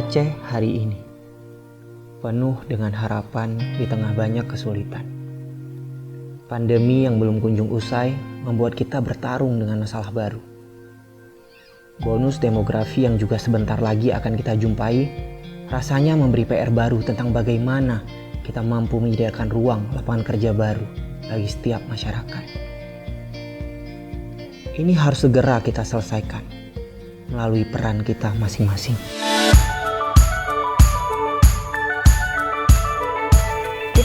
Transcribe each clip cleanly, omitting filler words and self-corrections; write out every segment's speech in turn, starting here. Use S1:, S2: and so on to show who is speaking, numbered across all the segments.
S1: Aceh hari ini penuh dengan harapan di tengah banyak kesulitan. Pandemi yang belum kunjung usai membuat kita bertarung dengan masalah baru. Bonus demografi yang juga sebentar lagi akan kita jumpai rasanya memberi PR baru tentang bagaimana kita mampu menyediakan ruang lapangan kerja baru bagi setiap masyarakat. Ini harus segera kita selesaikan melalui peran kita masing-masing.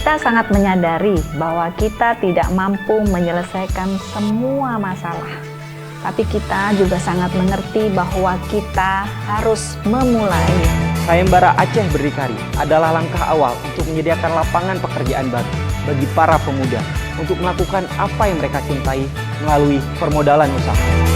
S2: Kita sangat menyadari bahwa kita tidak mampu menyelesaikan semua masalah. Tapi kita juga sangat mengerti bahwa kita harus memulai.
S1: Sayembara Aceh Berdikari adalah langkah awal untuk menyediakan lapangan pekerjaan baru bagi para pemuda untuk melakukan apa yang mereka cintai melalui permodalan usaha.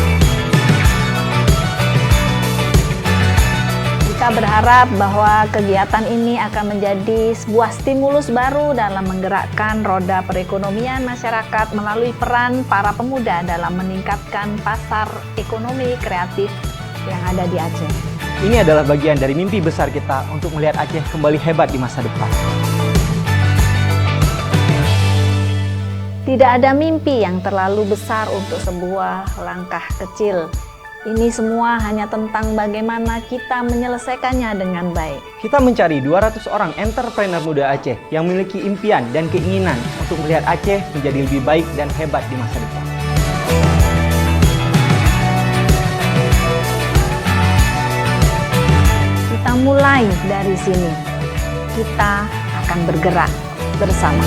S2: Kita berharap bahwa kegiatan ini akan menjadi sebuah stimulus baru dalam menggerakkan roda perekonomian masyarakat melalui peran para pemuda dalam meningkatkan pasar ekonomi kreatif yang ada di Aceh.
S1: Ini adalah bagian dari mimpi besar kita untuk melihat Aceh kembali hebat di masa depan.
S2: Tidak ada mimpi yang terlalu besar untuk sebuah langkah kecil. Ini semua hanya tentang bagaimana kita menyelesaikannya dengan baik.
S1: Kita mencari 200 orang entrepreneur muda Aceh yang memiliki impian dan keinginan untuk melihat Aceh menjadi lebih baik dan hebat di masa depan.
S2: Kita mulai dari sini. Kita akan bergerak bersama.